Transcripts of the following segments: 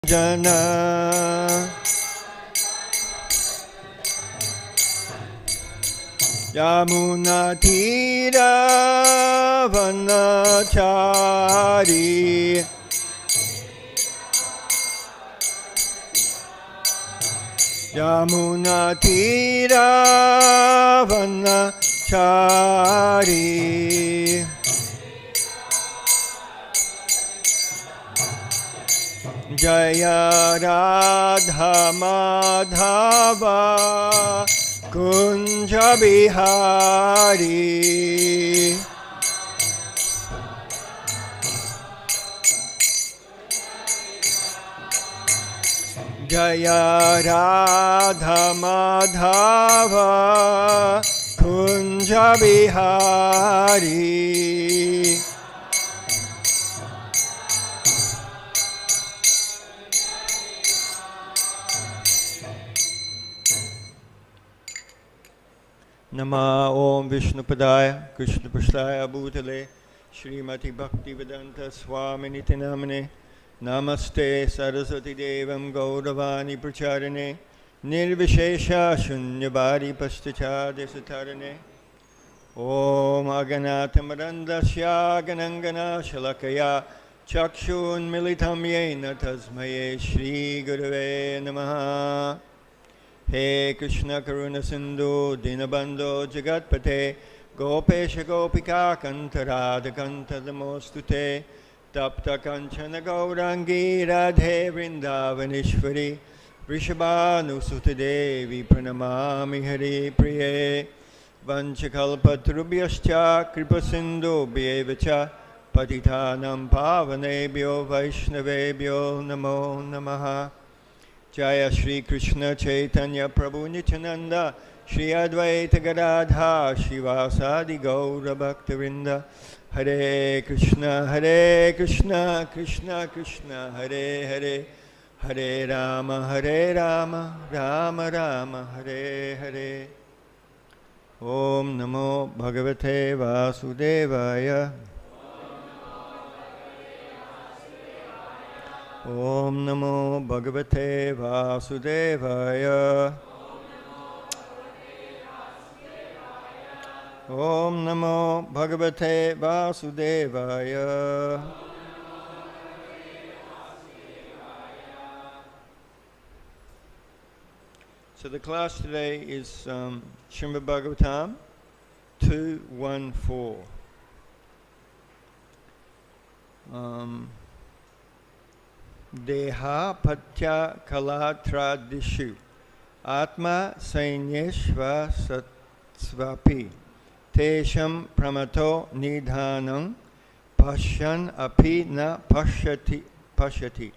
jana Yamuna tira vanachari Yamuna tira vanachari Jaya Radha Madhava Kunja Bihari Jaya Radha Madhava Kunja Bihari Nama Om Vishnupadaya Krishna Prasthaya Bhutale Srimati Bhaktivedanta Swami Nitinamane Namaste Saraswati Devam Gauravani Pracharane Nirvishesha Shunyabhari Pastachade Satarane Om Aganatamrandasya Ganangana Shalakaya Chakshun Militam Yena Tasmaye Shri Gurave Namaha He Krishna Karuna Sindhu Dinabandho Jagatpate Gopesha Gopika Kantarada Kantadamostute Tapta Kanchana Gaurangi Radhe Vrindavanishwari Vrishabhanusute Devi Pranamami Hari Priye Vanchakalpatrubhyascha Kripasindhu Bhyevacha Patitanam Pavanebhyo Vaishnavebhyo Namo Namaha Jaya Shri Krishna Chaitanya Prabhu Nityananda Shri Advaita Gadadha Shivasadi Gaura Bhaktivinoda Hare Krishna Krishna Krishna Hare Hare Hare Rama Rama Rama Hare Hare Om Namo Bhagavate Vasudevaya Om Namo Bhagavate Vasudevaya Om Namo Bhagavate Vasudevaya So the class today is Srimad Bhagavatam 214. Dehāpatya-kalatrādiṣv ātma-sainyeṣv asatsv teṣāṁ pramatto nidhanaṁ paśyan api na paśyati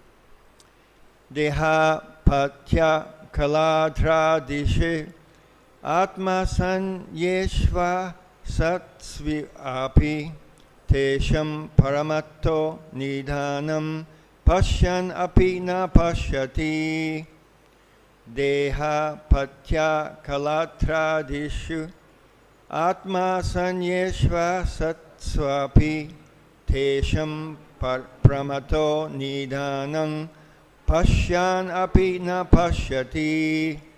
dehāpatya-kalatrādiṣv ātma-sainyeṣv asatsv api teṣāṁ pramatto nidhanam paśyan api na paśyati dehāpatya-kalatrādiṣv ātma-sainyeṣv asatsv teṣāṁ pramatto nidhanam paśyan api na paśyati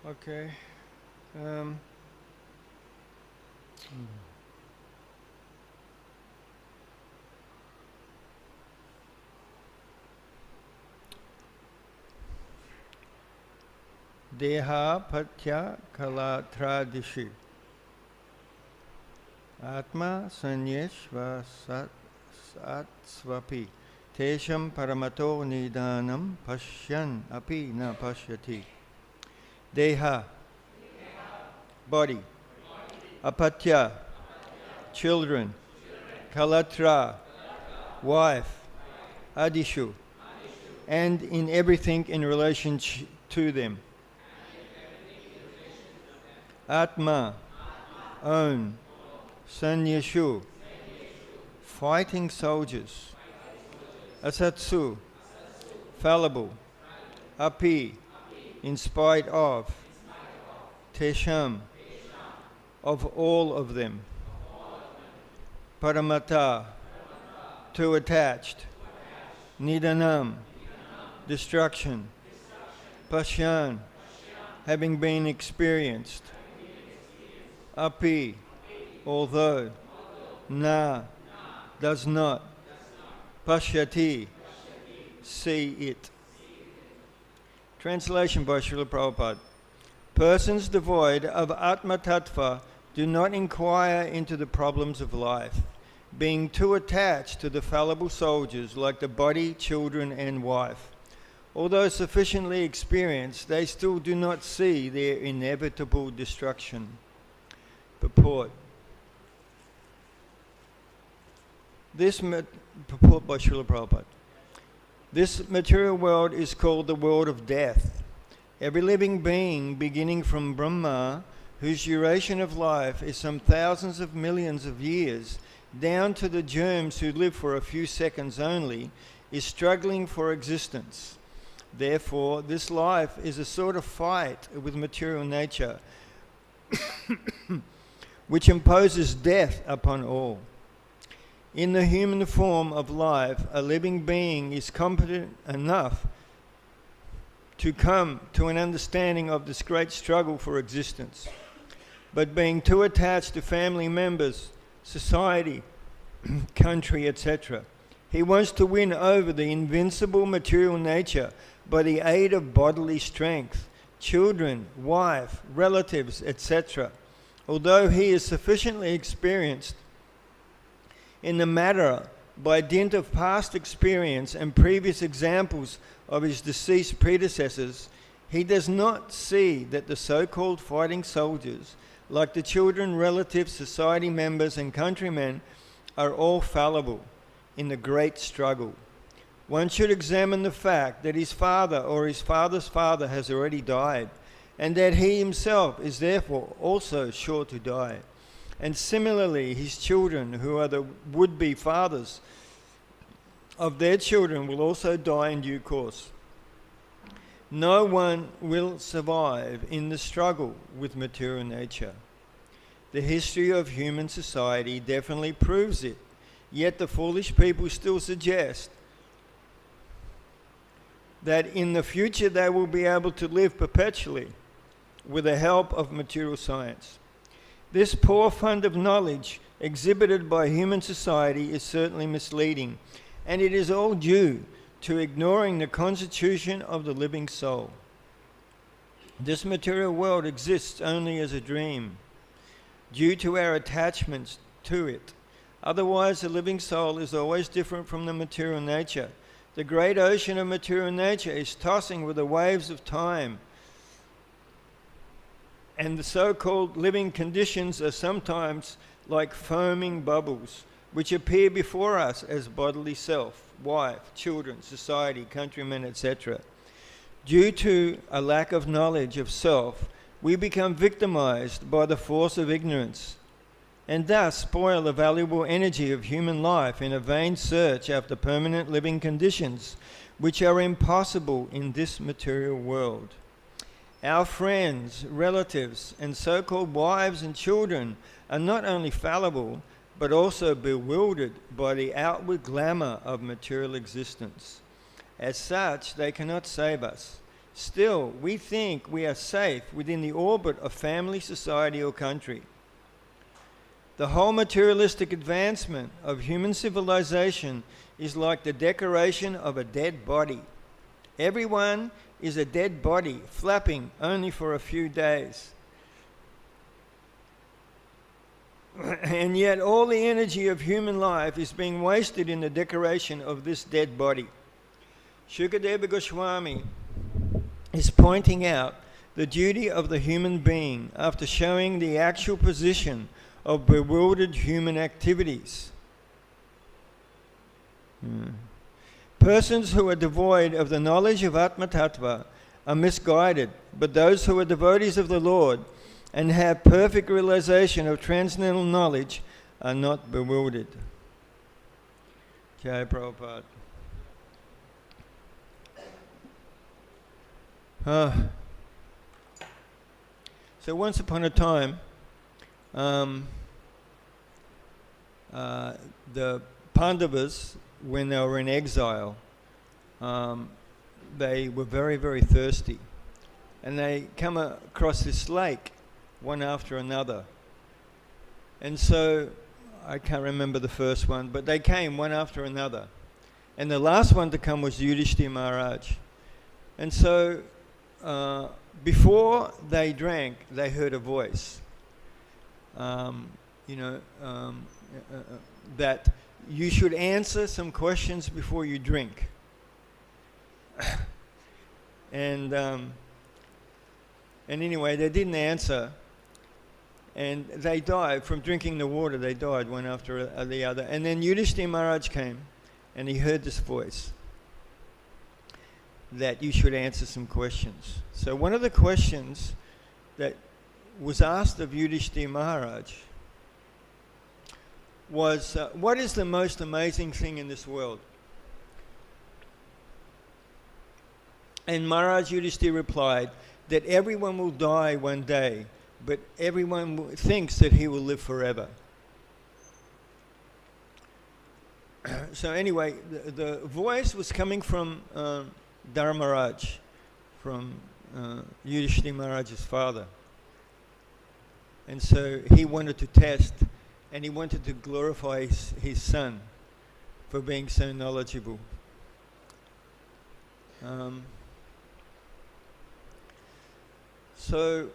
Okay. Dehāpatya-kalatrādiṣv ātma-sainyeṣv asatsv teṣāṁ pramatto nidhanaṁ paśyan api na paśyati. Deha, body. Apatya, children. Kalatra, wife. Ādiṣu, and in everything in relation to them. Ātma, own. Sainyeṣu, fighting soldiers. Asatsu, fallible. Api, in spite of. Teṣāṁ, of all of them. Pramattaḥ, too attached. Nidhanam, destruction. Paśyan, having been experienced. Api, although. Na, does not. Paśyati, see it. Translation by Srila Prabhupada. Persons devoid of ātma-tattva do not inquire into the problems of life, being too attached to the fallible soldiers like the body, children and wife. Although sufficiently experienced, they still do not see their inevitable destruction. Purport. Purport by Srila Prabhupada. This material world is called the world of death. Every living being, beginning from Brahmā, whose duration of life is some thousands of millions of years, down to the germs who live for a few seconds only, is struggling for existence. Therefore, this life is a sort of fight with material nature, which imposes death upon all. In the human form of life, a living being is competent enough to come to an understanding of this great struggle for existence. But being too attached to family members, society, country, etc., he wants to win over the invincible material nature by the aid of bodily strength, children, wife, relatives, etc. Although he is sufficiently experienced in the matter by dint of past experience and previous examples of his deceased predecessors, he does not see that the so-called fighting soldiers, like the children, relatives, society members and countrymen, are all fallible in the great struggle. One should examine the fact that his father or his father's father has already died, and that he himself is therefore also sure to die. And similarly, his children, who are the would-be fathers of their children, will also die in due course. No one will survive in the struggle with material nature. The history of human society definitely proves it, yet the foolish people still suggest that in the future they will be able to live perpetually with the help of material science. This poor fund of knowledge exhibited by human society is certainly misleading, and it is all due to ignoring the constitution of the living soul. This material world exists only as a dream, due to our attachments to it. Otherwise, the living soul is always different from the material nature. The great ocean of material nature is tossing with the waves of time, and the so-called living conditions are sometimes like foaming bubbles, which appear before us as bodily self, wife, children, society, countrymen, etc. Due to a lack of knowledge of self, we become victimized by the force of ignorance, and thus spoil the valuable energy of human life in a vain search after permanent living conditions, which are impossible in this material world. Our friends, relatives, and so-called wives and children are not only fallible, but also bewildered by the outward glamour of material existence. As such, they cannot save us. Still, we think we are safe within the orbit of family, society, or country. The whole materialistic advancement of human civilization is like the decoration of a dead body. Everyone is a dead body, flapping only for a few days. And yet all the energy of human life is being wasted in the decoration of this dead body. Sukadeva Goswami is pointing out the duty of the human being after showing the actual position of bewildered human activities. Persons who are devoid of the knowledge of ātma-tattva are misguided, but those who are devotees of the Lord and have perfect realization of transcendental knowledge are not bewildered. Jai Prabhupada. So once upon a time, the Pandavas, when they were in exile, they were very, very thirsty. And they come across this lake, one after another. And so, I can't remember the first one, but they came one after another. And the last one to come was Yudhishthira Maharaj. And so, before they drank, they heard a voice. That you should answer some questions before you drink. And anyway, they didn't answer, and they died from drinking the water. They died one after the other. And then Yudhishthira Maharaj came, and he heard this voice that you should answer some questions. So one of the questions that was asked of Yudhishthira Maharaj was, what is the most amazing thing in this world? And Maharaj Yudhishthira replied that everyone will die one day, but everyone thinks that he will live forever. So anyway, the voice was coming from Dharmaraj, from Yudhishthira Maharaj's father. And so he wanted to test, and he wanted to glorify his son for being so knowledgeable. So,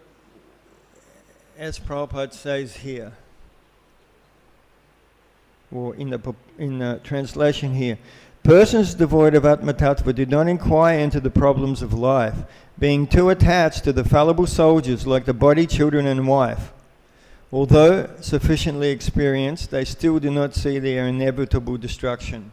as Prabhupada says here, or in the translation here, persons devoid of ātma-tattva do not inquire into the problems of life, being too attached to the fallible soldiers like the body, children and wife. Although sufficiently experienced, they still do not see their inevitable destruction.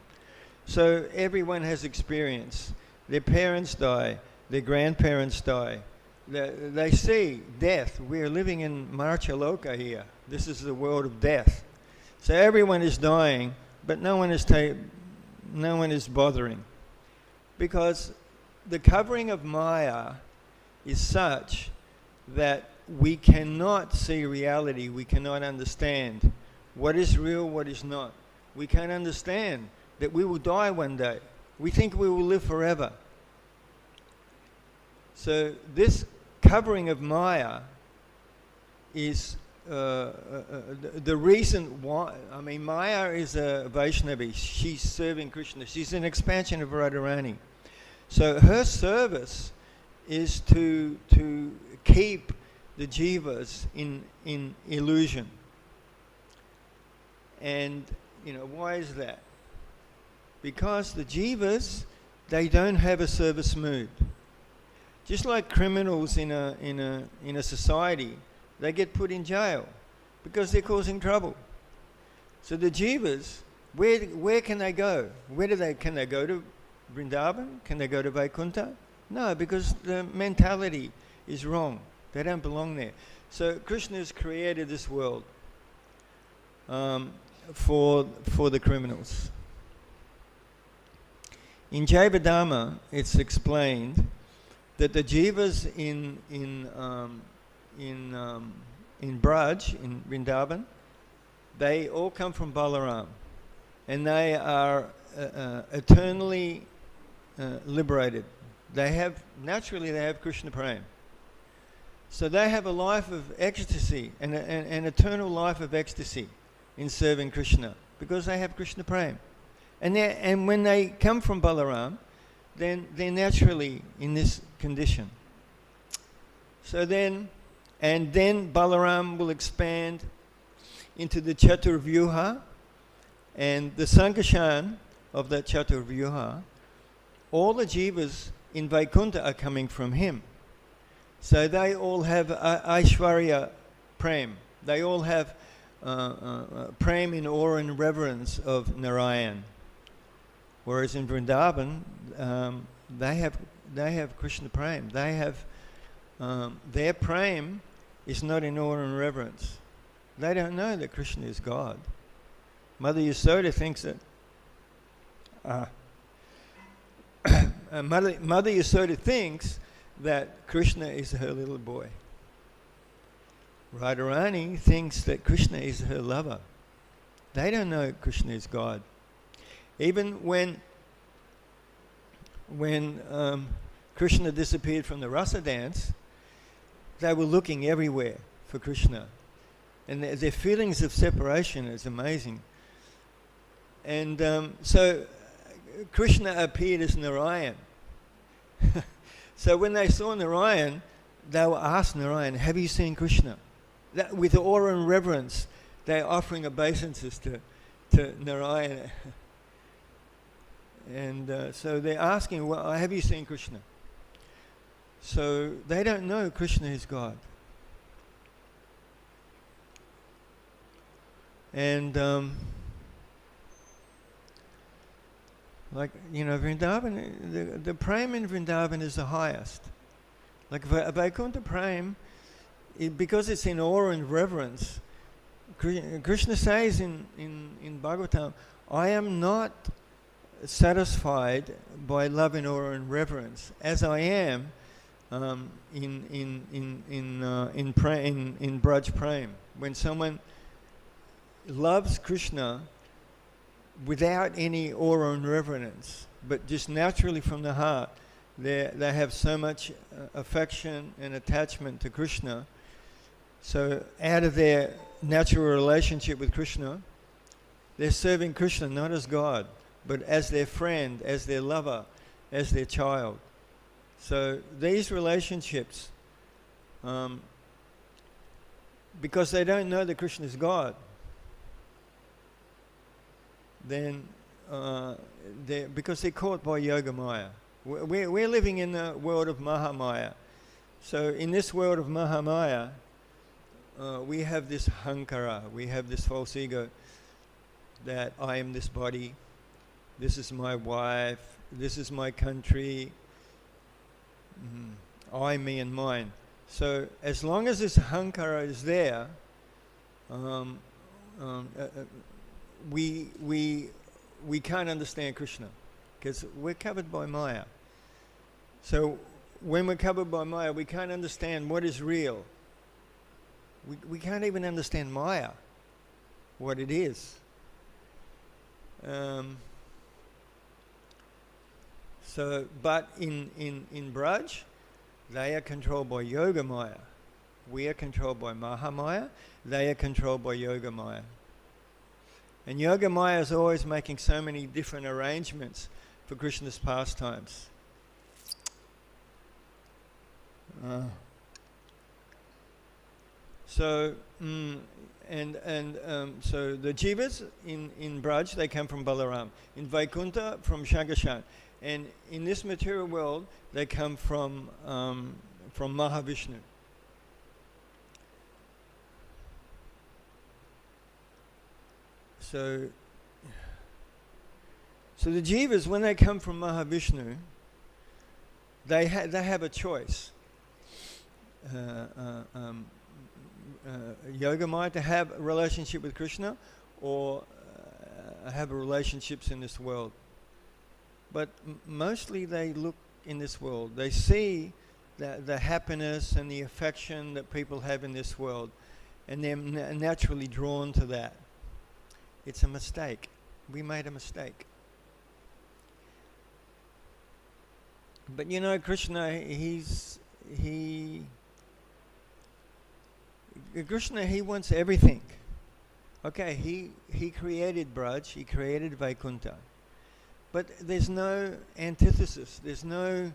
So everyone has experience. Their parents die, their grandparents die. They see death. We are living in Marchaloka here. This is the world of death. So everyone is dying, but no one is bothering, because the covering of Maya is such that we cannot see reality. We cannot understand what is real, what is not. We can't understand that we will die one day. We think we will live forever. So this covering of Maya is the reason why. I mean, Maya is a Vaishnavi. She's serving Krishna. She's an expansion of Radharani. So her service is to keep the jivas in illusion. And why is that? Because the jivas, they don't have a service mood. Just like criminals in a society, they get put in jail because they're causing trouble. So the jivas, where can they go? Can they go to Vrindavan? Can they go to Vaikuntha? No, because the mentality is wrong. They don't belong there. So Krishna has created this world for the criminals. In Jayavadhamma, it's explained that the jivas in Braj, in Vrindavan, they all come from Balaram, and they are eternally liberated naturally they have Krishna Prema. So they have a life of ecstasy, an eternal life of ecstasy in serving Krishna, because they have Krishna Prema. And when they come from Balaram, then they're naturally in this condition. So then Balaram will expand into the Chaturvyuha, and the Sankarshan of that Chaturvyuha, all the jivas in Vaikuntha are coming from him. So they all have Aishwarya Prem. They all have Prem in awe and reverence of Narayan. Whereas in Vrindavan, they have Krishna Prem. They have their Prem is not in awe and reverence. They don't know that Krishna is God. Mother Yasoda thinks that Mother Yasoda thinks that Krishna is her little boy. Radharani thinks that Krishna is her lover. They don't know Krishna is God. Even when Krishna disappeared from the rasa dance, they were looking everywhere for Krishna. And their feelings of separation is amazing. And so Krishna appeared as Narayan. So when they saw Narayan, they were asked Narayan, have you seen Krishna? That, with awe and reverence, they're offering obeisances to Narayan. And so they're asking, well, have you seen Krishna? So they don't know Krishna is God. And like, you know, Vrindavan, the Prem in Vrindavan is the highest. Like Vaikuntha Prem, because it's in awe and reverence, Krishna says in Bhagavatam, I am not satisfied by love and awe and reverence, as I am in Braj Prem. When someone loves Krishna without any awe and reverence, but just naturally from the heart, they have so much affection and attachment to Krishna. So out of their natural relationship with Krishna, they're serving Krishna not as God, but as their friend, as their lover, as their child. So these relationships, because they don't know that Krishna is God, then because they're caught by Yoga Maya. We're living in the world of Mahamaya. So in this world of Mahamaya, we have this hankara, we have this false ego that I am this body, this is my wife, this is my country, I, me and mine. So as long as this hankara is there, we can't understand Krishna, because we're covered by Maya. So when we're covered by Maya, we can't understand what is real. We can't even understand Maya, what it is. So, but in Braj, they are controlled by Yoga Maya. We are controlled by Mahamaya. They are controlled by Yoga Maya. And Yoga Maya is always making so many different arrangements for Krishna's pastimes. So the jivas in Braj, they come from Balaram. In Vaikuntha, from Sankarshan. And in this material world, they come from Mahavishnu. So the jivas, when they come from Mahavishnu, they have a choice. Yogamaya, to have a relationship with Krishna, or have relationships in this world. But mostly they look in this world. They see the happiness and the affection that people have in this world, and they're naturally drawn to that. It's a mistake. We made a mistake. But you know, Krishna, Krishna, he wants everything. Okay, he created Braj, he created Vaikuntha, but there's no antithesis. There's no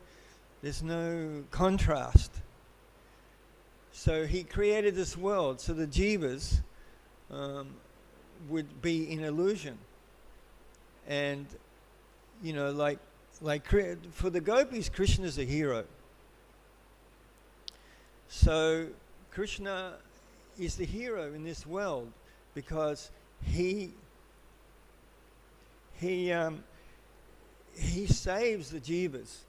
contrast. So he created this world so the jivas would be in illusion, and you know, like for the gopis, Krishna is a hero. So Krishna is the hero in this world because he saves the jivas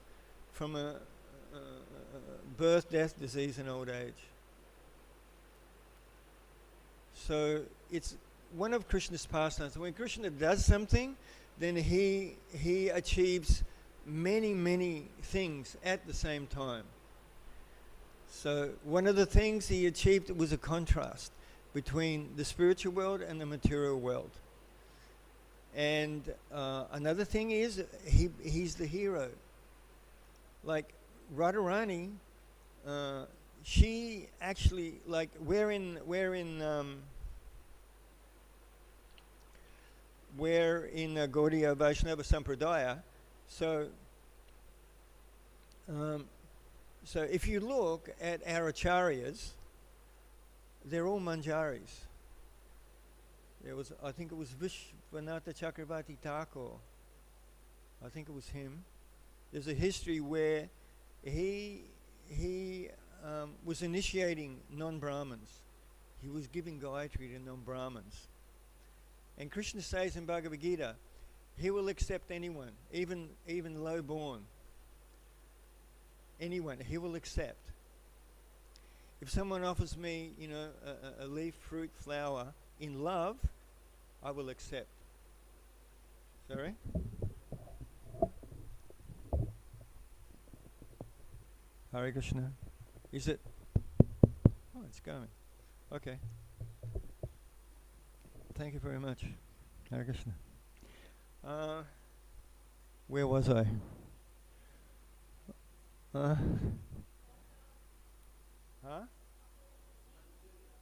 from a birth, death, disease, and old age. So it's one of Krishna's pastimes. When Krishna does something, then he achieves many things at the same time. So one of the things he achieved was a contrast between the spiritual world and the material world. And another thing is he's the hero. Like Radharani, she actually, like we're in Gaudiya Vaishnava Sampradaya. So if you look at our acharyas, they're all manjaris. I think it was Vishwanatha Chakravarti Thakur. I think it was him. There's a history where he was initiating non-Brahmins. He was giving Gayatri to non-Brahmins. And Krishna says in Bhagavad Gita, he will accept anyone, even low-born. Anyone, he will accept. If someone offers me, you know, a leaf, fruit, flower in love, I will accept. Sorry? Hare Krishna. Is it? Oh, it's going. Okay. Thank you very much. Hare Krishna. Where was I?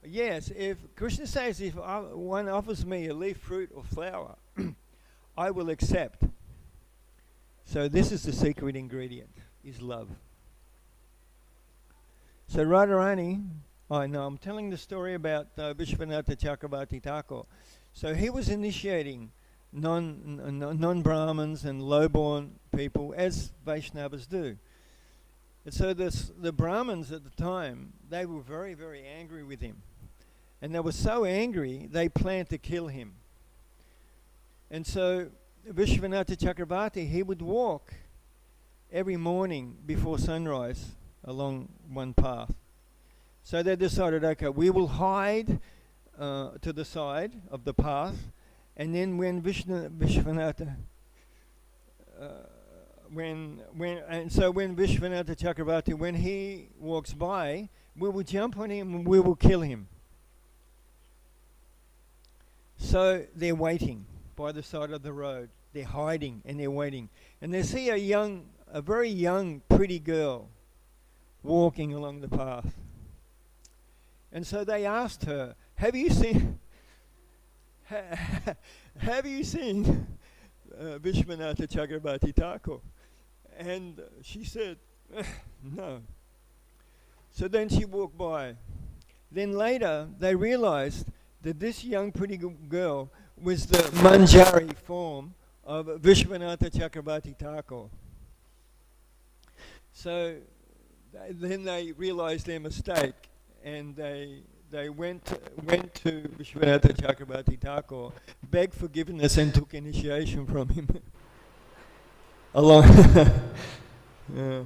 Yes, if Krishna says, if one offers me a leaf, fruit, or flower, I will accept. So this is the secret ingredient, is love. So Radharani, I'm telling the story about Vishwanatha Chakravarti Thakur. So he was initiating non-Brahmins and low-born people, as Vaishnavas do. And so the Brahmins at the time, they were very, very angry with him. And they were so angry, they planned to kill him. And so Vishwanatha Chakravarti, he would walk every morning before sunrise along one path. So they decided, okay, we will hide to the side of the path, and then when Vishwanatha when Vishwanatha Chakravarti, when he walks by, we will jump on him and we will kill him. So they're waiting by the side of the road. They're hiding and they're waiting. And they see a very young, pretty girl walking along the path. And so they asked her, have you seen Vishwanatha Chakravarti Thakur? And she said, no. So then she walked by. Then later they realized that this young pretty girl was the Manjari form of Vishwanatha Chakravarti Thakur. So then they realized their mistake, and they went to Vishwanatha Chakravarti Thakur, begged forgiveness, and took initiation from him. Along. Yeah.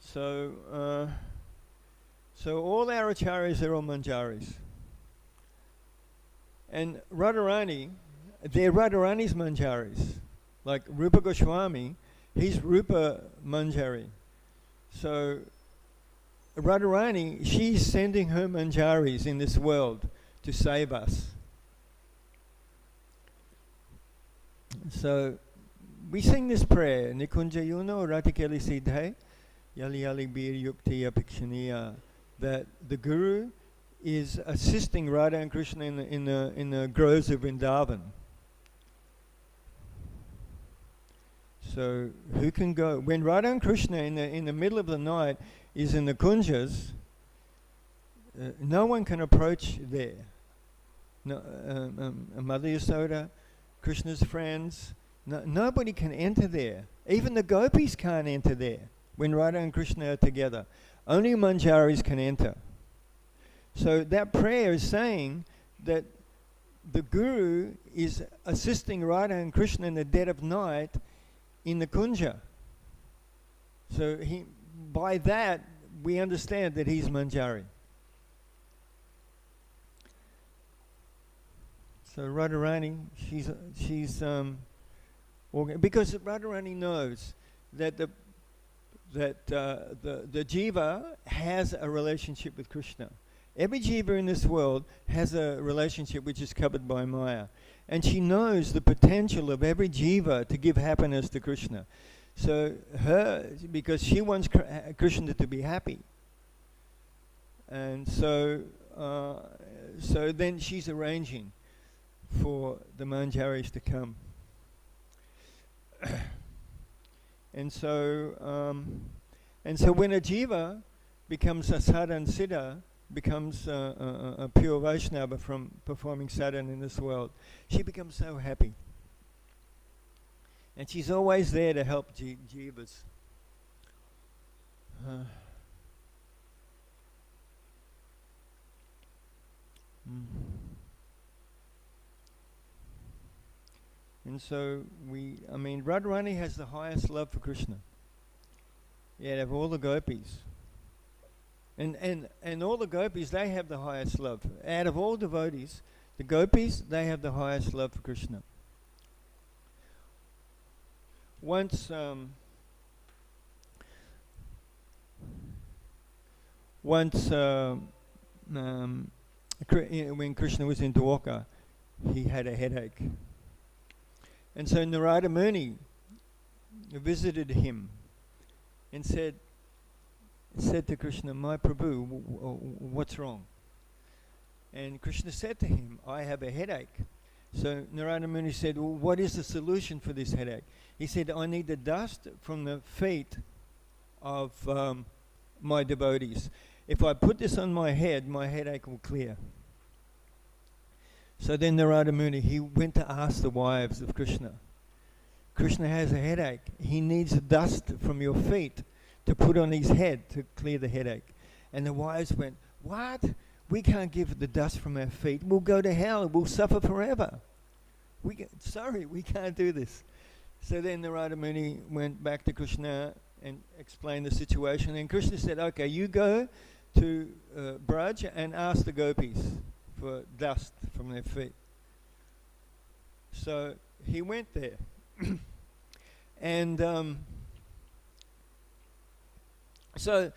So all our acharyas are all manjaris. And Radharani, they're Radharani's manjaris. Like Rupa Goswami, he's Rupa Manjari. So Radharani, she's sending her manjaris in this world to save us. So we sing this prayer, Nikunja Yuno Ratikeli Siddhai, Yali Yali Bir Yukti Apikshaniya, that the Guru is assisting Radha and Krishna in the groves of Vrindavan. So who can go? When Radha and Krishna in the middle of the night is in the kunjas, no one can approach there. No, Mother Yasoda, Krishna's friends, nobody can enter there. Even the gopis can't enter there when Radha and Krishna are together. Only manjaris can enter. So that prayer is saying that the Guru is assisting Radha and Krishna in the dead of night in the kunja. So by that we understand that he's manjari. So Radharani, she's because Radharani knows that the jiva has a relationship with Krishna. Every jiva in this world has a relationship which is covered by Maya. And she knows the potential of every jiva to give happiness to Krishna. So because she wants Krishna to be happy. And so then she's arranging for the manjaris to come. And so when a jiva becomes a sadhan siddha, becomes a pure Vaishnava from performing sadhana in this world, she becomes so happy. And she's always there to help jivas. And so Radharani has the highest love for Krishna. Yeah, of all the gopis. And all the gopis, they have the highest love. Out of all devotees, the gopis, they have the highest love for Krishna. Once when Krishna was in Dwarka, he had a headache. And so Narada Muni visited him and said to Krishna, "My Prabhu, what's wrong?" And Krishna said to him, "I have a headache." So Narada Muni said, "Well, what is the solution for this headache?" He said, "I need the dust from the feet of my devotees. If I put this on my head, my headache will clear." So then Narada Muni, he went to ask the wives of Krishna. Krishna has a headache. He needs dust from your feet to put on his head to clear the headache. And the wives went, "What? We can't give the dust from our feet. We'll go to hell. We'll suffer forever. We can't do this." So then Narada Muni went back to Krishna and explained the situation. And Krishna said, "Okay, you go to Braj and ask the gopis for dust from their feet." So he went there. And so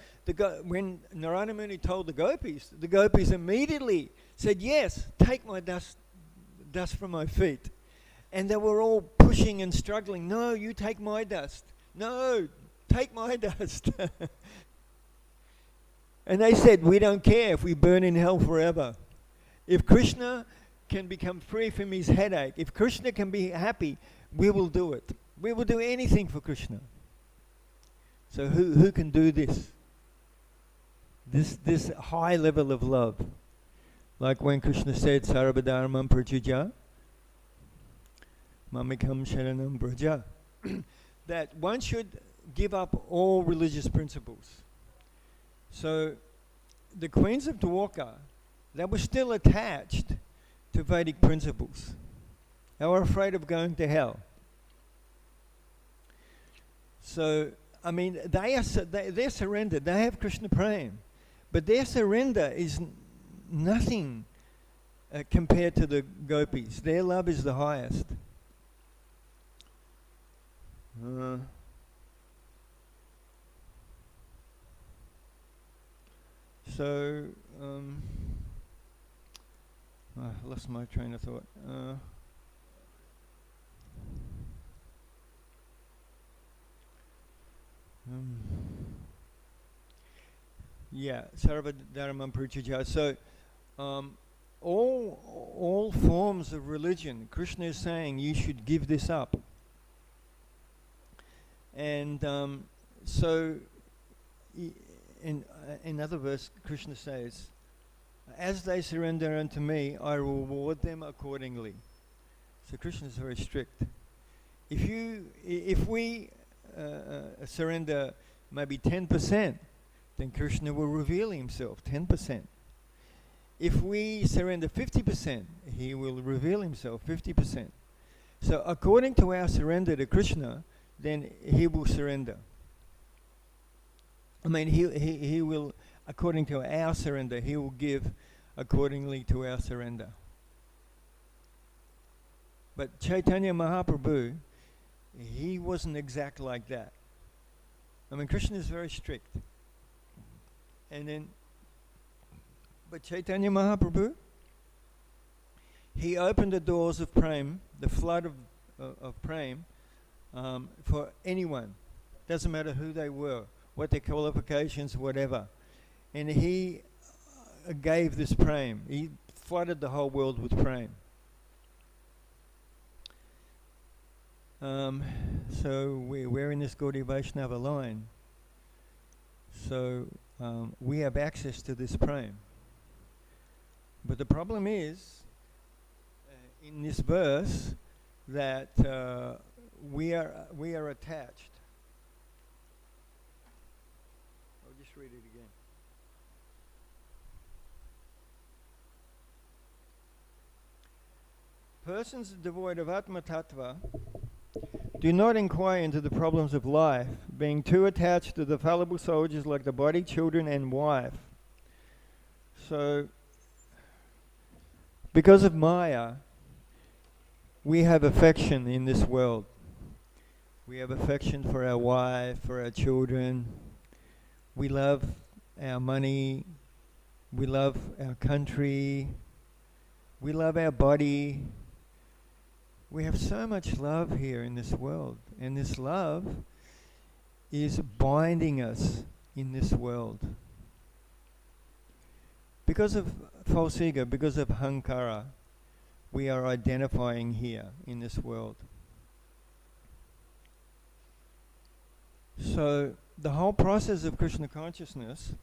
when Narada Muni told the gopis immediately said, "Yes, take my dust from my feet." And they were all pushing and struggling. "No, you take my dust. No, take my dust." And they said, "We don't care if we burn in hell forever. If Krishna can become free from his headache, if Krishna can be happy, we will do it. We will do anything for Krishna." So who can do this? This high level of love. Like when Krishna said, "Sarvadharmam prajuja, mamikam sharanam braja," that one should give up all religious principles. So the queens of Dwarka, they were still attached to Vedic principles. They were afraid of going to hell. So, they're surrendered. They have Krishna Prem. But their surrender is nothing compared to the gopis. Their love is the highest. I lost my train of thought. Yeah, Sarvadharamam Parityajya. So, all forms of religion, Krishna is saying you should give this up. And so, in other verse, Krishna says, as they surrender unto me, I reward them accordingly. So Krishna is very strict. If we surrender maybe 10%, then Krishna will reveal himself 10%. If we surrender 50%, he will reveal himself 50%. So according to our surrender to Krishna, then he will surrender. I mean, he will, according to our surrender, he will give accordingly to our surrender. But Chaitanya Mahaprabhu, he wasn't exact like that. I mean, Krishna is very strict. But Chaitanya Mahaprabhu, he opened the doors of prem, the flood of prem, for anyone. Doesn't matter who they were, what their qualifications, whatever. And he gave this prem. He flooded the whole world with prem. So we're in this Gaudiya Vaishnava line. So we have access to this prem. But the problem is, in this verse, that we are attached. I'll just read it again. Persons devoid of ātma-tattva do not inquire into the problems of life, being too attached to the fallible soldiers like the body, children, and wife. So, because of Maya, we have affection in this world. We have affection for our wife, for our children. We love our money. We love our country. We love our body. We have so much love here in this world, and this love is binding us in this world. Because of false ego, because of hankara, we are identifying here in this world. So the whole process of Krishna consciousness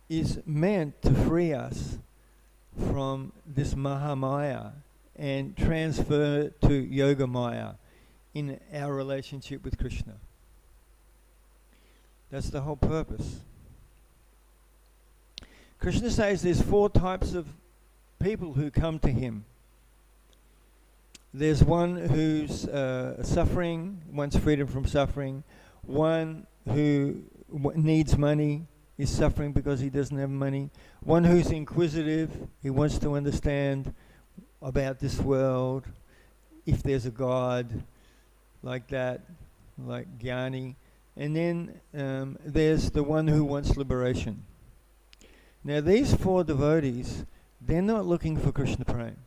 is meant to free us from this Mahamaya and transfer to Yoga Maya in our relationship with Krishna. That's the whole purpose. Krishna says there's 4 types of people who come to him. There's one who's suffering, wants freedom from suffering. One who needs money, is suffering because he doesn't have money. One who's inquisitive, he wants to understand about this world, if there's a God, like that, like Jnani. And then there's the one who wants liberation. Now these 4 devotees, they're not looking for Krishna prema.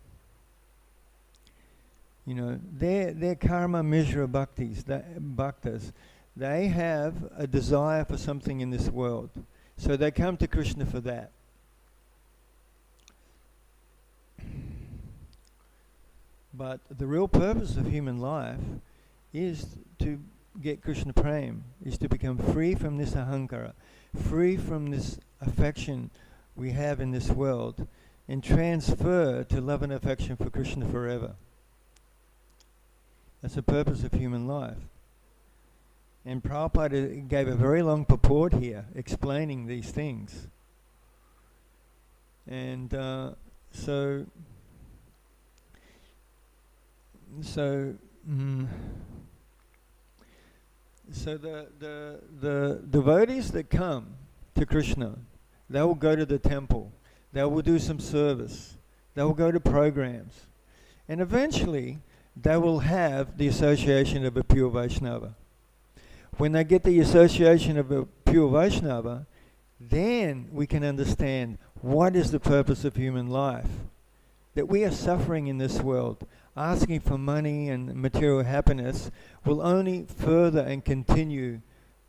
You know, they're karma mishra bhaktas. They have a desire for something in this world. So they come to Krishna for that. But the real purpose of human life is to get Krishna prema, is to become free from this ahankara, free from this affection we have in this world, and transfer to love and affection for Krishna forever. That's the purpose of human life. And Prabhupada gave a very long purport here explaining these things. And so the devotees that come to Krishna, they will go to the temple, they will do some service, they will go to programs, and eventually they will have the association of a pure Vaishnava. When they get the association of a pure Vaishnava, then we can understand what is the purpose of human life. That we are suffering in this world, asking for money and material happiness will only further and continue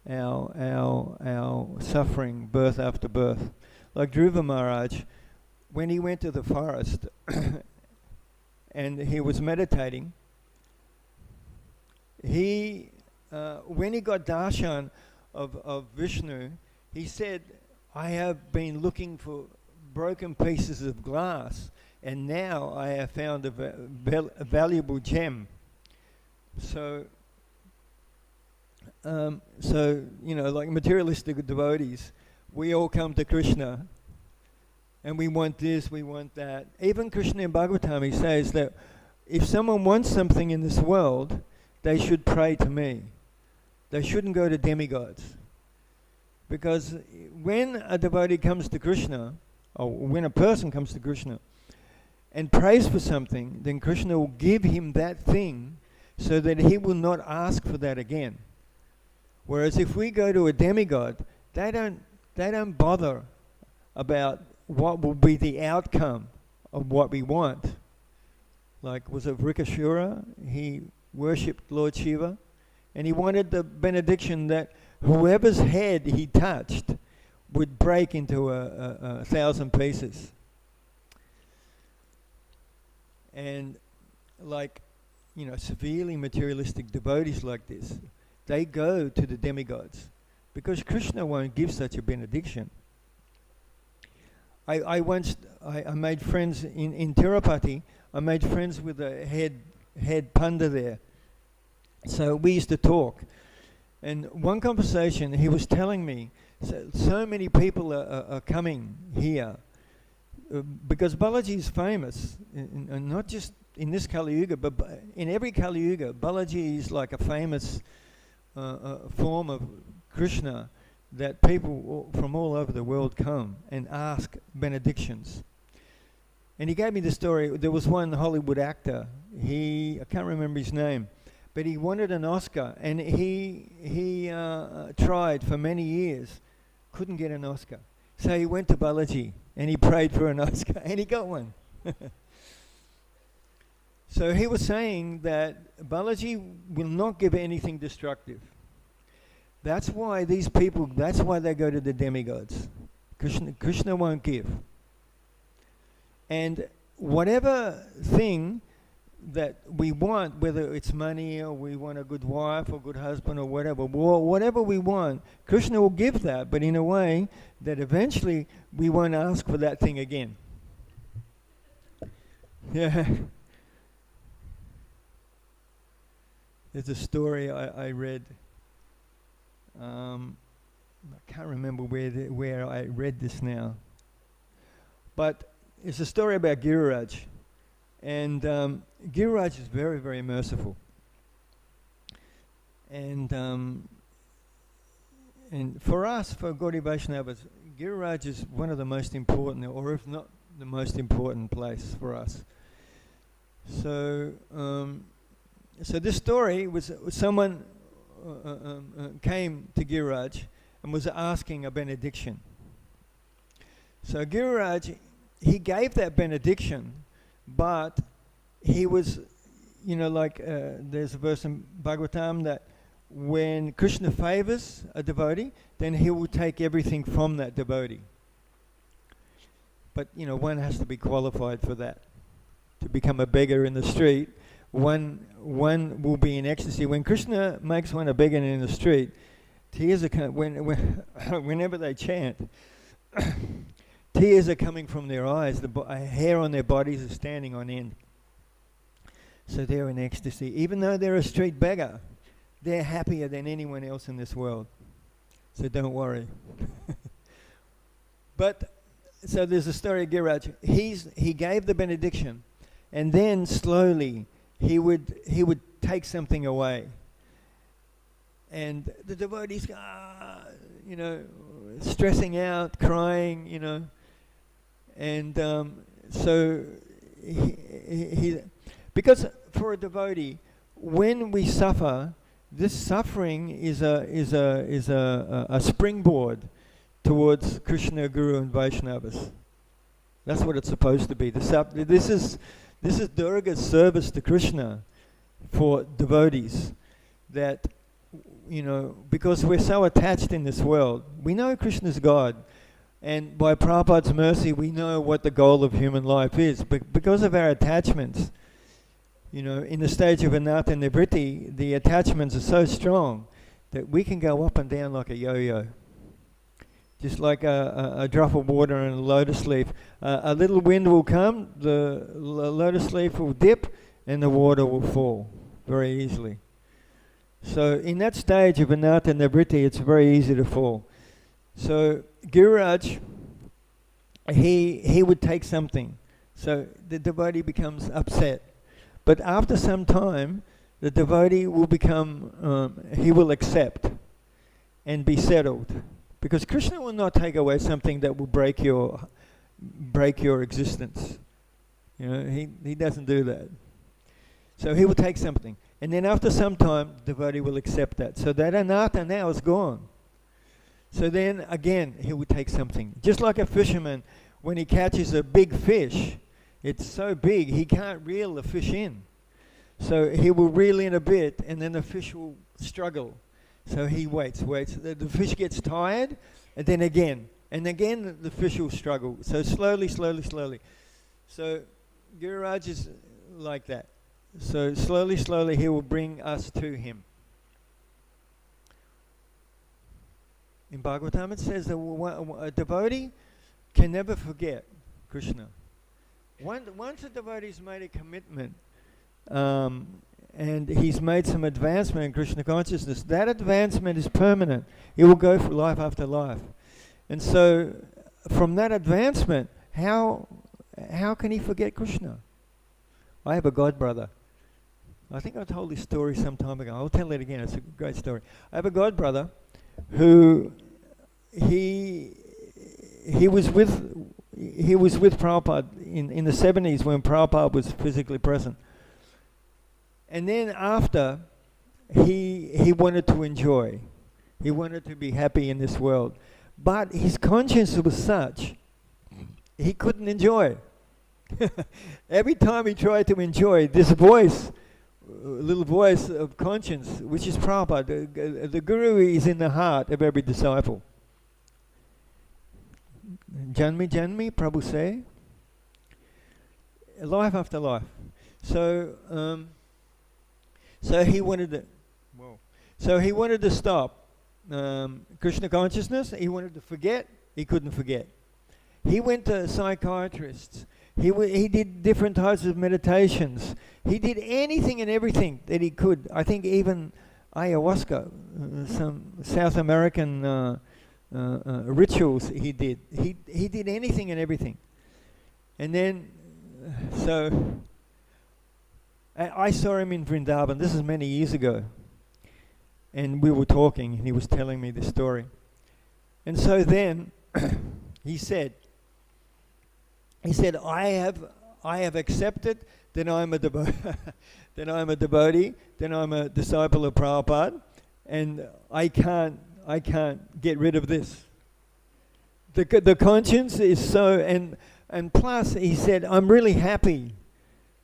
our suffering, birth after birth. Like Dhruva Maharaj, when he went to the forest and he was meditating, when he got darshan of Vishnu, he said, I have been looking for broken pieces of glass, and now I have found a valuable gem. So, like materialistic devotees, we all come to Krishna, and we want this, we want that. Even Krishna in Bhagavatam, he says that if someone wants something in this world, they should pray to me. They shouldn't go to demigods. Because when a devotee comes to Krishna, or when a person comes to Krishna and prays for something, then Krishna will give him that thing so that he will not ask for that again. Whereas if we go to a demigod, they don't bother about what will be the outcome of what we want. Like, was it Vrikashura? He worshipped Lord Shiva, and he wanted the benediction that whoever's head he touched would break into a 1,000 pieces. And like, severely materialistic devotees like this, they go to the demigods because Krishna won't give such a benediction. I made friends in Tirupati. I made friends with a head panda there. So we used to talk. And one conversation, he was telling me, so many people are coming here because Balaji is famous, and not just in this Kali Yuga, but in every Kali Yuga, Balaji is like a famous form of Krishna that people from all over the world come and ask benedictions. And he gave me the story. There was one Hollywood actor. I can't remember his name, but he wanted an Oscar, and he tried for many years, couldn't get an Oscar. So he went to Balaji and he prayed for an Oscar, and he got one. So he was saying that Balaji will not give anything destructive. That's why these people, that's why they go to the demigods. Krishna won't give. And whatever thing that we want, whether it's money or we want a good wife or good husband or whatever we want, Krishna will give that, but in a way that eventually we won't ask for that thing again. Yeah. There's a story I read. I can't remember where I read this now. But it's a story about Giriraj. And Giriraj is very, very merciful. And for us, for Gaudiya Vaishnavas, Giriraj is one of the most important, or if not the most important place for us. So, so this story was someone came to Giriraj and was asking a benediction. So Giriraj, he gave that benediction, but he was, there's a verse in Bhagavatam that when Krishna favors a devotee, then he will take everything from that devotee. But, one has to be qualified for that. To become a beggar in the street, one will be in ecstasy. When Krishna makes one a beggar in the street, tears are whenever they chant, tears are coming from their eyes. The hair on their bodies is standing on end. So they're in ecstasy. Even though they're a street beggar, they're happier than anyone else in this world. So don't worry. But so there's a story of Giriraj. He gave the benediction, and then slowly he would take something away. And the devotees, stressing out, crying, and so he because for a devotee, when we suffer, this suffering is a springboard towards Krishna, Guru, and Vaishnavas. That's what it's supposed to be. This is Durga's service to Krishna for devotees. That because we're so attached in this world, we know Krishna's God. And by Prabhupada's mercy, we know what the goal of human life is. But because of our attachments, in the stage of anatta nivritti, the attachments are so strong that we can go up and down like a yo-yo. Just like a drop of water in a lotus leaf. A little wind will come, the lotus leaf will dip, and the water will fall very easily. So in that stage of anatta nivritti, it's very easy to fall. So Giriraj, he would take something. So the devotee becomes upset. But after some time, the devotee will he will accept and be settled. Because Krishna will not take away something that will break your existence. He doesn't do that. So he will take something. And then after some time, the devotee will accept that. So that anatta now is gone. So then again, he will take something. Just like a fisherman, when he catches a big fish, it's so big, he can't reel the fish in. So he will reel in a bit, and then the fish will struggle. So he waits. The fish gets tired, and then again. And again, the fish will struggle. So slowly. So Giriraj is like that. So slowly, he will bring us to him. In Bhagavatam it says that a devotee can never forget Krishna. Once a devotee's made a commitment, and he's made some advancement in Krishna consciousness, that advancement is permanent. It will go for life after life. And so from that advancement, how can he forget Krishna? I have a god brother. I think I told this story some time ago. I'll tell it again. It's a great story. I have a god brother who he was with Prabhupada in the 70s when Prabhupada was physically present. And then after, he wanted to enjoy. He wanted to be happy in this world. But his conscience was such, he couldn't enjoy. Every time he tried to enjoy, this voice, little voice of conscience, which is Prabhupada, the Guru is in the heart of every disciple. Janmi, Janmi, Prabhu say. Life after life. So he wanted to. Whoa. So he wanted to stop Krishna consciousness. He wanted to forget. He couldn't forget. He went to psychiatrists. He did different types of meditations. He did anything and everything that he could. I think even ayahuasca, some South American rituals he did. He did anything and everything. And then, so I saw him in Vrindavan. This is many years ago. And we were talking, and he was telling me this story. And so then he said, I have accepted that I'm a devotee, that I'm a disciple of Prabhupada, and I can't get rid of this. The conscience is so, and plus he said, I'm really happy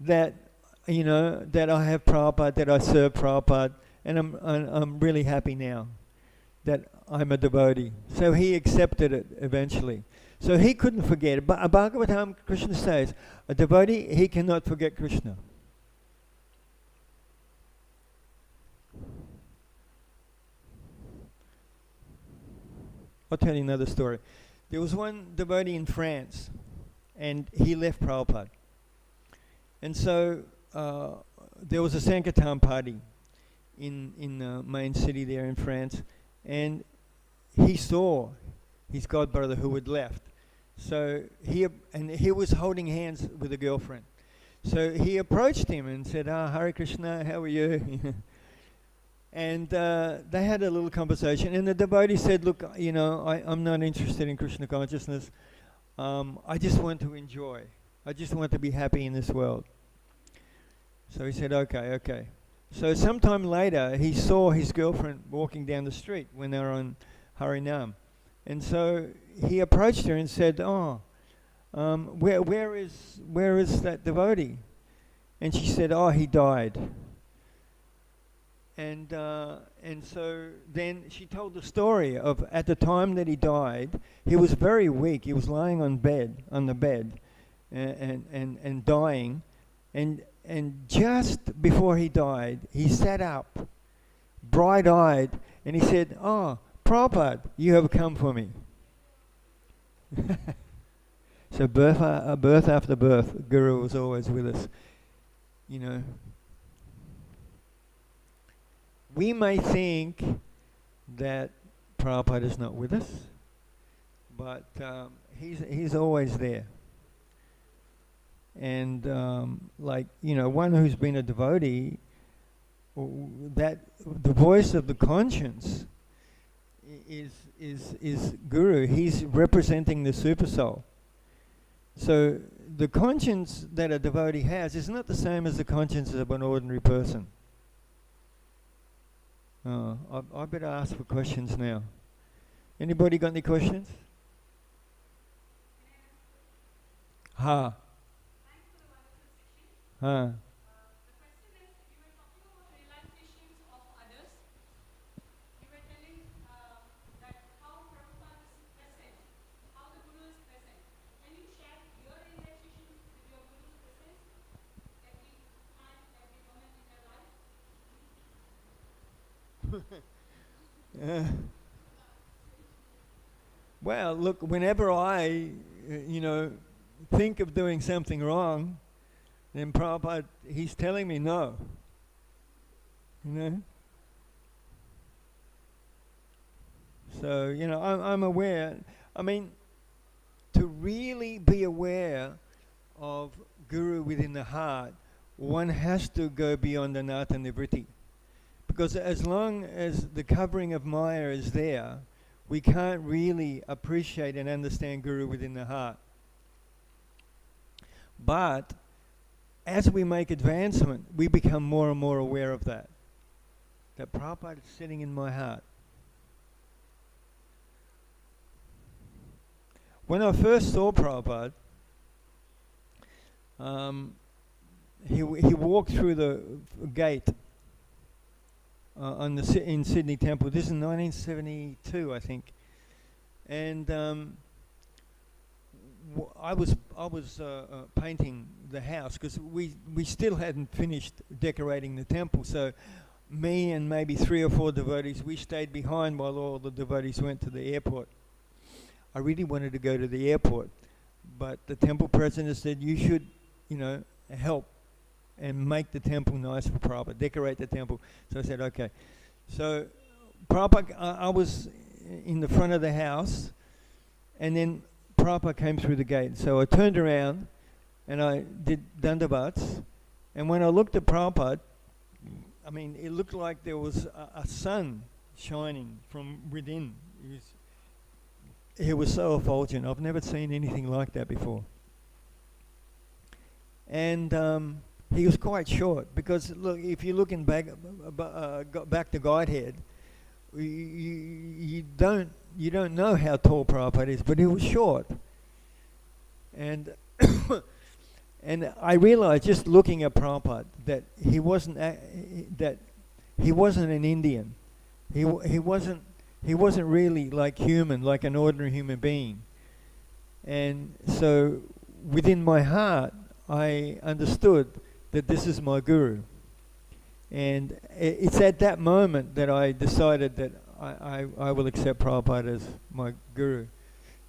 that that I have Prabhupada, that I serve Prabhupada, and I'm really happy now that I'm a devotee. So he accepted it eventually. So he couldn't forget it. But Bhagavatam, Krishna says, a devotee, he cannot forget Krishna. I'll tell you another story. There was one devotee in France, and he left Prabhupada. And so there was a Sankirtan party in the main city there in France, and he saw his godbrother who had left. So he was holding hands with a girlfriend. So he approached him and said, Hare Krishna, how are you? And they had a little conversation, and the devotee said, look, I'm not interested in Krishna consciousness. I just want to enjoy. I just want to be happy in this world. So he said, okay. So sometime later, he saw his girlfriend walking down the street when they were on Harinam. And so he approached her and said, where is that devotee? And she said, he died. and so then she told the story of at the time that he died, he was very weak. He was lying on the bed, and dying, and just before he died, he sat up, bright-eyed, and he said, "Oh, Prabhupada, you have come for me." So birth after birth, Guru was always with us. You know, we may think that Prabhupada is not with us, but he's always there. And like, you know, one who's been a devotee, that the voice of the conscience is Guru. He's representing the super soul. So the conscience that a devotee has is not the same as the conscience of an ordinary person. I better ask for questions now. Anybody got any questions? Ha. Ha. Well, look, whenever I, think of doing something wrong, then Prabhupada, he's telling me no. So, I'm aware. I mean, to really be aware of Guru within the heart, one has to go beyond anatta nivritti. Because as long as the covering of Maya is there, we can't really appreciate and understand Guru within the heart. But as we make advancement, we become more and more aware of that. That Prabhupada is sitting in my heart. When I first saw Prabhupada, he walked through the gate in Sydney Temple. This is in 1972, I think, and I was painting the house because we still hadn't finished decorating the temple. So me and maybe 3 or 4 devotees, we stayed behind while all the devotees went to the airport. I really wanted to go to the airport, but the temple president said, "You should, help and make the temple nice for Prabhupada, decorate the temple." So I said, okay. So Prabhupada, I was in the front of the house, and then Prabhupada came through the gate. So I turned around, and I did dandavats, and when I looked at Prabhupada, I mean, it looked like there was a sun shining from within. It was so effulgent. I've never seen anything like that before. And he was quite short, because look, if you're looking back to Godhead, you don't know how tall Prabhupada is, but he was short. And and I realized just looking at Prabhupada that he wasn't an Indian. He wasn't really like human, like an ordinary human being. And so within my heart, I understood that this is my Guru. And it's at that moment that I decided that I will accept Prabhupada as my Guru.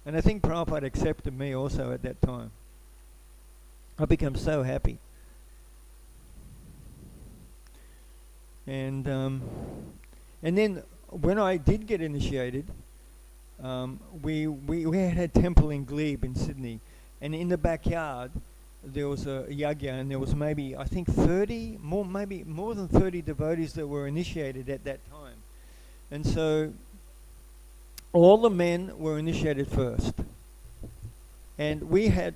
And I think Prabhupada accepted me also at that time. I became so happy. And then when I did get initiated, we had a temple in Glebe in Sydney, and in the backyard there was a yagya, and there was maybe, I think, maybe more than 30 devotees that were initiated at that time. And so all the men were initiated first. And we had...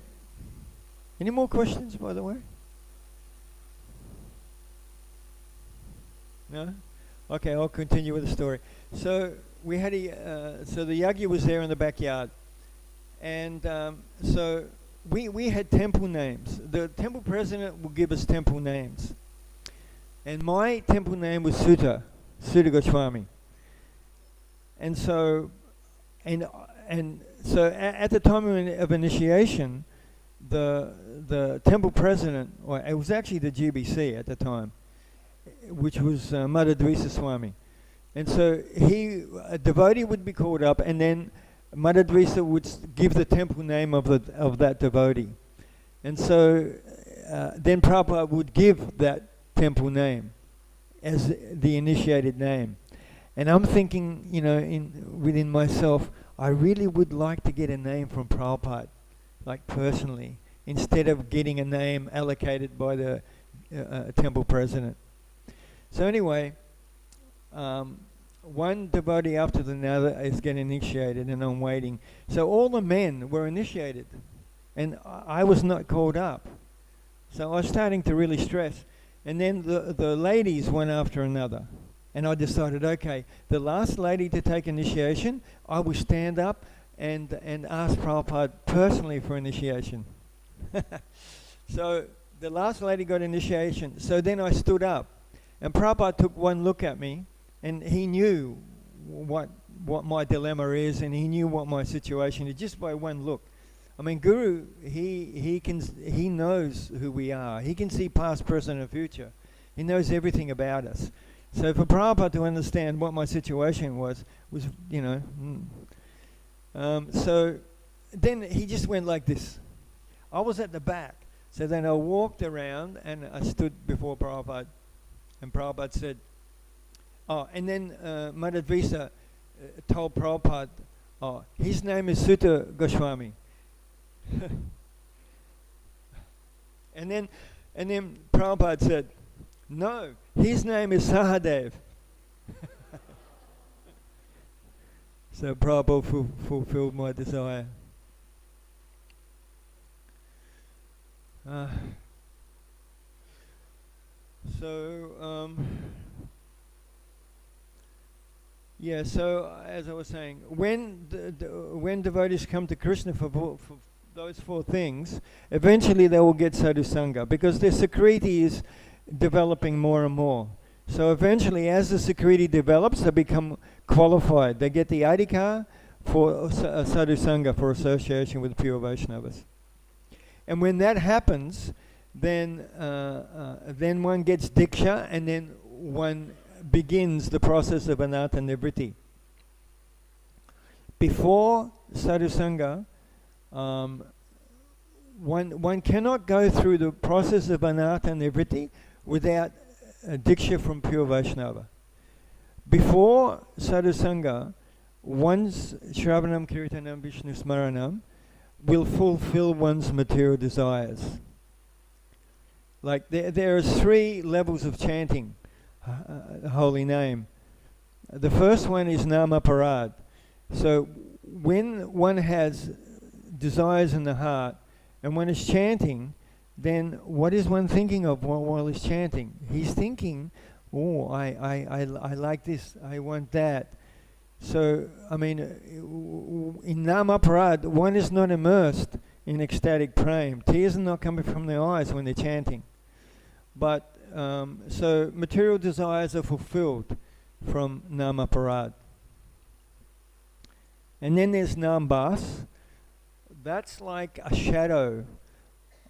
Any more questions, by the way? No? Okay, I'll continue with the story. So we had so the yagya was there in the backyard. And so we had temple names. The temple president will give us temple names. And my temple name was Sutta Goswami. And so, at the time of initiation, the temple president, or it was actually the GBC at the time, which was Madhudvisa Swami. And so a devotee would be called up, and then Madhudvisa would give the temple name of that devotee. And so then Prabhupada would give that temple name as the initiated name. And I'm thinking, within myself, I really would like to get a name from Prabhupada, like personally, instead of getting a name allocated by the temple president. So anyway, one devotee after another is getting initiated, and I'm waiting. So all the men were initiated, and I was not called up. So I was starting to really stress. And then the ladies one after another. And I decided, okay, the last lady to take initiation, I will stand up and ask Prabhupada personally for initiation. So the last lady got initiation. So then I stood up. And Prabhupada took one look at me, and he knew what my dilemma is, and he knew what my situation is just by one look. I mean, Guru, he knows who we are. He can see past, present, and future. He knows everything about us. So for Prabhupada to understand what my situation was so then he just went like this. I was at the back. So then I walked around and I stood before Prabhupada. And Prabhupada said, and then Madhudvisa told Prabhupada, his name is Sutta Goswami. And then Prabhupada said, no, his name is Sahadeva. So Prabhupada fulfilled my desire. So as I was saying, when devotees come to Krishna for those four things, eventually they will get sadhu sangha, because their sakriti is developing more and more. So eventually, as the sakriti develops, they become qualified. They get the adhikar for sadhu sangha, for association with pure Vaishnavas. And when that happens, then one gets diksha, and then one begins the process of anatta nivritti. Before sadhu sangha, one cannot go through the process of anatta nivritti without diksha from pure Vaishnava. Before sadhu sangha, one's shravanam, kirtanam, vishnu smaranam will fulfill one's material desires. Like there are three levels of chanting the holy name. The first one is nama-parad. So when one has desires in the heart and one is chanting, then what is one thinking of while he's chanting? He's thinking, I like this, I want that. So, I mean, in nama-parad, one is not immersed in ecstatic praying. Tears are not coming from their eyes when they're chanting. But, so material desires are fulfilled from nama-parad. And then there's nambas. That's like a shadow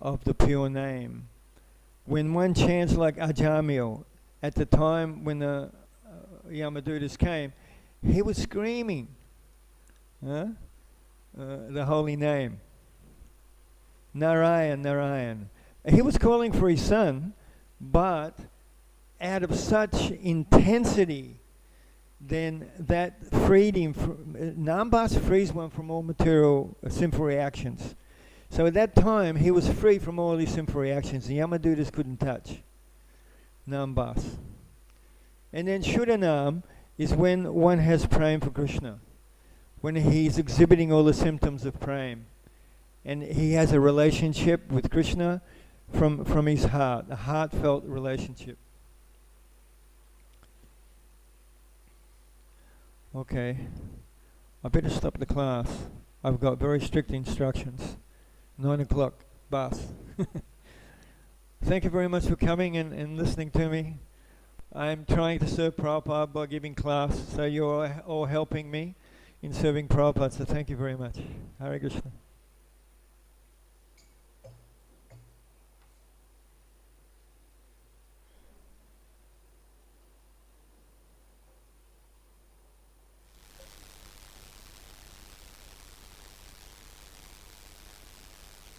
of the pure name. When one chants like Ajamil, at the time when the Yamadutas came, he was screaming the holy name. Narayan, Narayan. He was calling for his son, but out of such intensity, then that freed him from... Nambas frees one from all material sinful reactions. So at that time, he was free from all these sinful reactions. The Yamadutas couldn't touch Nambas. And then Shuddhanam is when one has praying for Krishna, when he's exhibiting all the symptoms of praying, and he has a relationship with Krishna from his heart, a heartfelt relationship. Okay, I better stop the class. I've got very strict instructions. 9 o'clock bus. Thank you very much for coming and listening to me. I'm trying to serve Prabhupada by giving class, so you're all helping me in serving Prabhupada, so thank you very much. Hare Krishna.